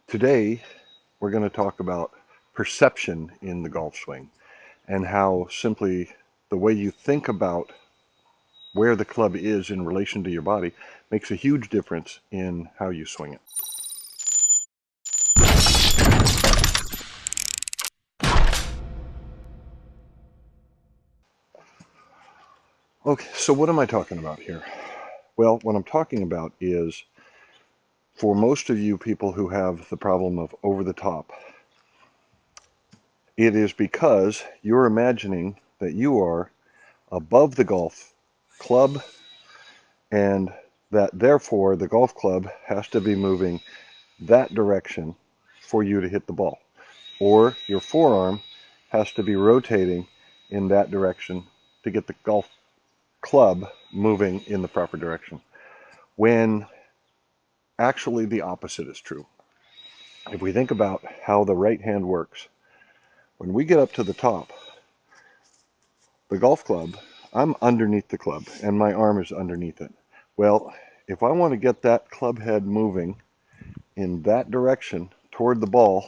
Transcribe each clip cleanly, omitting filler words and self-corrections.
Today, we're going to talk about perception in the golf swing and how simply the way you think about where the club is in relation to your body makes a huge difference in how you swing it. Okay, so what am I talking about here? Well, what I'm talking about is for most of you people who have the problem of over the top, it is because you're imagining that you are above the golf club and that therefore the golf club has to be moving that direction for you to hit the ball, or your forearm has to be rotating in that direction to get the golf club moving in the proper direction, when actually the opposite is true. If we think about how the right hand works, when we get up to the top, the golf club, I'm underneath the club and my arm is underneath it. Well, if I want to get that club head moving in that direction toward the ball,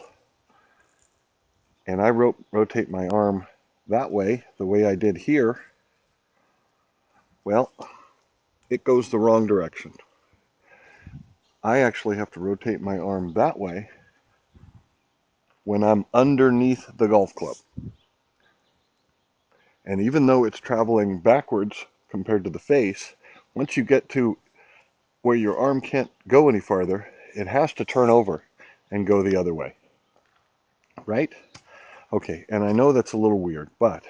and I rotate my arm that way, the way I did here, well, it goes the wrong direction. I actually have to rotate my arm that way when I'm underneath the golf club. And even though it's traveling backwards compared to the face, once you get to where your arm can't go any farther, it has to turn over and go the other way. Right? Okay, and I know that's a little weird, but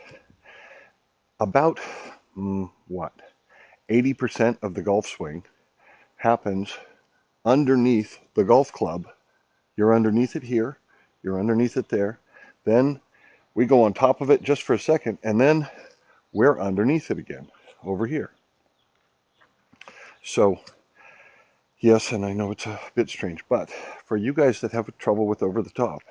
about, 80% of the golf swing happens underneath the golf club. You're underneath it here, you're underneath it there, then we go on top of it just for a second, and then we're underneath it again, over here. So, yes, and I know it's a bit strange, but for you guys that have trouble with over the top,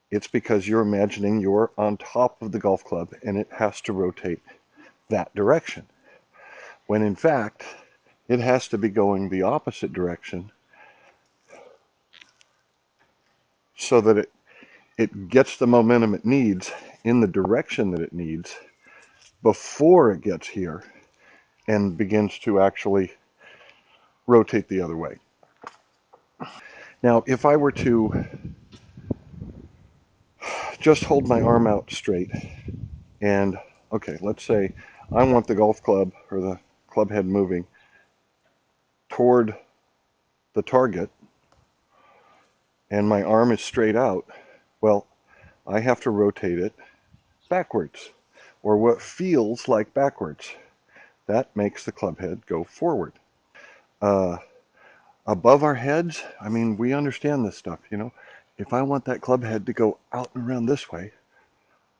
it's because you're imagining you're on top of the golf club and it has to rotate that direction, when in fact, it has to be going the opposite direction so that it gets the momentum it needs in the direction that it needs before it gets here and begins to actually rotate the other way. Now, if I were to just hold my arm out straight and, okay, let's say I want the golf club or the club head moving toward the target and my arm is straight out, well, I have to rotate it backwards, or what feels like backwards. That makes the club head go forward. Above our heads, I mean, we understand this stuff, you know. If I want that club head to go out and around this way,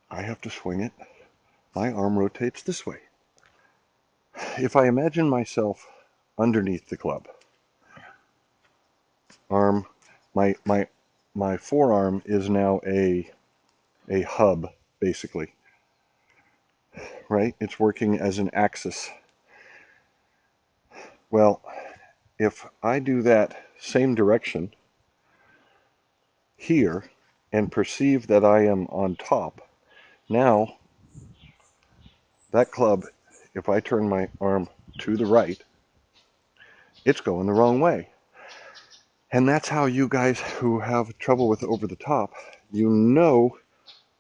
I have to swing it. My arm rotates this way. If I imagine myself underneath the club, arm, my forearm is now a hub, basically, right? It's working as an axis. Well, if I do that same direction here and perceive that I am on top, now that club, if I turn my arm to the right, it's going the wrong way. And that's how you guys who have trouble with over the top, you know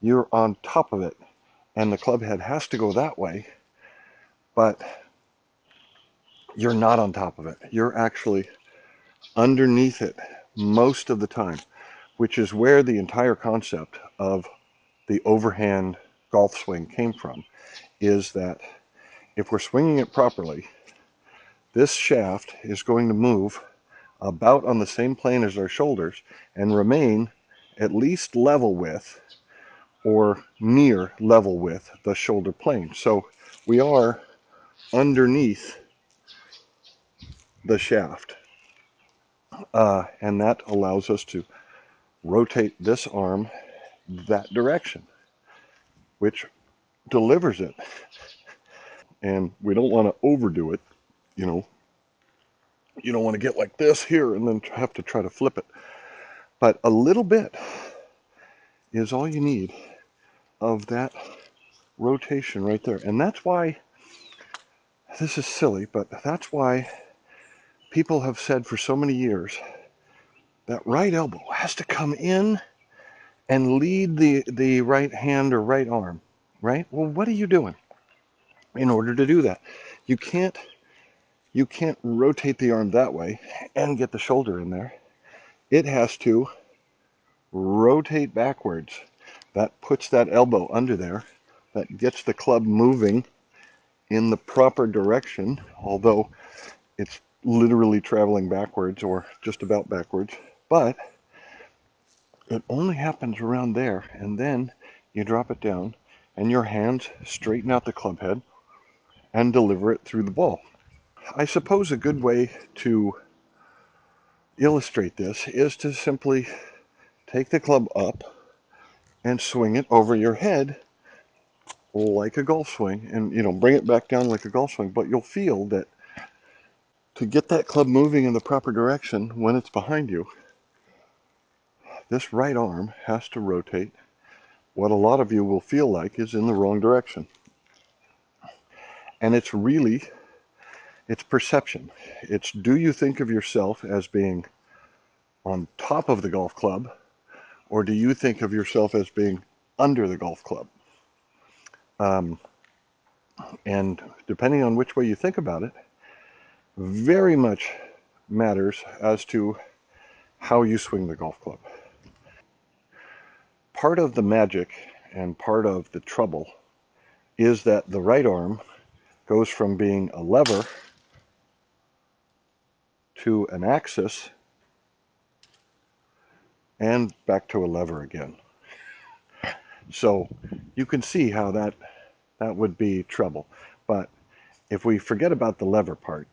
you're on top of it and the club head has to go that way, but you're not on top of it. You're actually underneath it most of the time, which is where the entire concept of the overhand golf swing came from, is that if we're swinging it properly, this shaft is going to move about on the same plane as our shoulders and remain at least level with or near level with the shoulder plane. So we are underneath the shaft, and that allows us to rotate this arm that direction, which delivers it. And we don't want to overdo it, you know. You don't want to get like this here and then have to try to flip it. But a little bit is all you need of that rotation right there. And that's why, this is silly, but that's why people have said for so many years that right elbow has to come in and lead the right hand or right arm, right? Well, what are you doing in order to do that? You can't rotate the arm that way and get the shoulder in there. It has to rotate backwards. That puts that elbow under there. That gets the club moving in the proper direction, although it's literally traveling backwards or just about backwards. But it only happens around there, and then you drop it down and your hands straighten out the club head and deliver it through the ball. I suppose a good way to illustrate this is to simply take the club up and swing it over your head like a golf swing, and bring it back down like a golf swing. But you'll feel that to get that club moving in the proper direction when it's behind you, this right arm has to rotate what a lot of you will feel like is in the wrong direction. And it's perception. It's, do you think of yourself as being on top of the golf club, or do you think of yourself as being under the golf club? And depending on which way you think about it, very much matters as to how you swing the golf club. Part of the magic and part of the trouble is that the right arm goes from being a lever to an axis and back to a lever again. So you can see how that would be trouble. But if we forget about the lever part,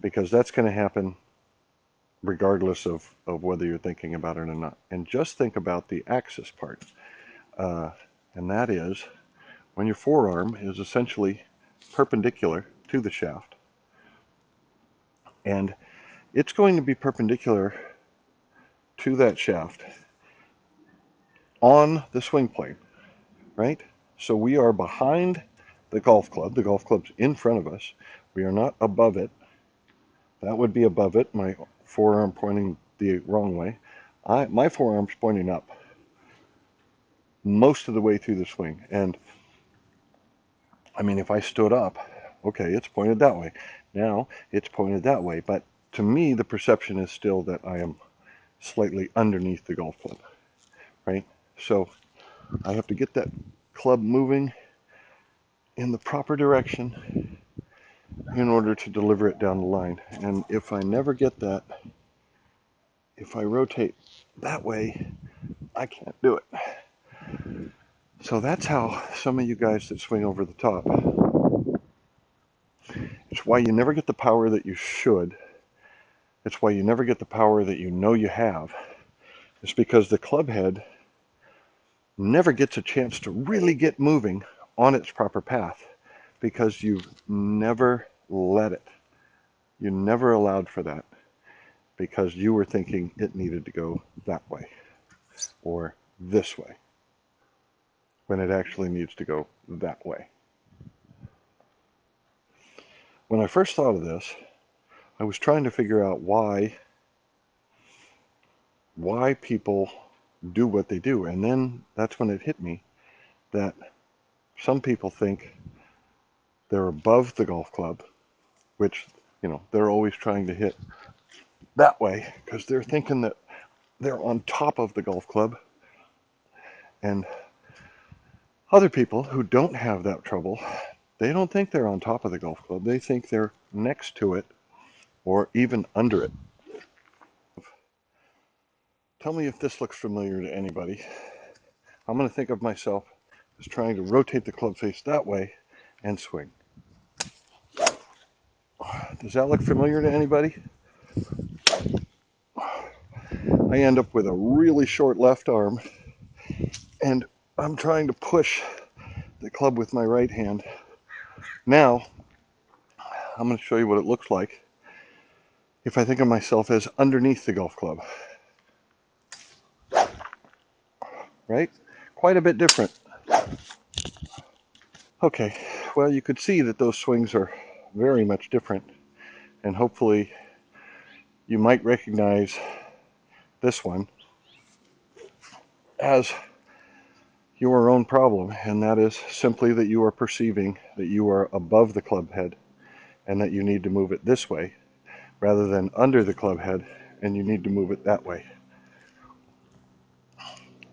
because that's going to happen regardless of whether you're thinking about it or not, and just think about the axis part, and that is when your forearm is essentially perpendicular to the shaft, and it's going to be perpendicular to that shaft on the swing plane, right? So we are behind the golf club's in front of us, we are not above it. That would be above it, my forearm pointing the wrong way. My forearm's pointing up most of the way through the swing, and I mean, if I stood up, okay, it's pointed that way. Now it's pointed that way, but to me, the perception is still that I am slightly underneath the golf club, right? So I have to get that club moving in the proper direction in order to deliver it down the line. And if I never get that, if I rotate that way, I can't do it. So that's how some of you guys that swing over the top, it's why you never get the power that you should. It's why you never get the power that you know you have. It's because the club head never gets a chance to really get moving on its proper path, because you've never let it. You never allowed for that because you were thinking it needed to go that way or this way when it actually needs to go that way. When I first thought of this, I was trying to figure out why people do what they do. And then that's when it hit me that some people think they're above the golf club, which, they're always trying to hit that way because they're thinking that they're on top of the golf club. And other people who don't have that trouble, they don't think they're on top of the golf club. They think they're next to it or even under it. Tell me if this looks familiar to anybody. I'm going to think of myself as trying to rotate the club face that way and swing. Does that look familiar to anybody? I end up with a really short left arm, and I'm trying to push the club with my right hand. Now, I'm going to show you what it looks like if I think of myself as underneath the golf club. right? Quite a bit different. Okay, well, you could see that those swings are very much different, and hopefully you might recognize this one as your own problem, and that is simply that you are perceiving that you are above the club head and that you need to move it this way rather than under the club head and you need to move it that way,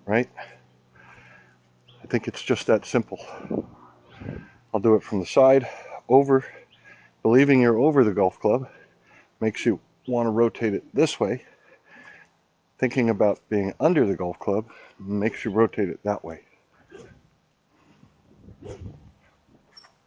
right? I think it's just that simple. I'll do it from the side. Over, believing you're over the golf club makes you want to rotate it this way. Thinking about being under the golf club makes you rotate it that way.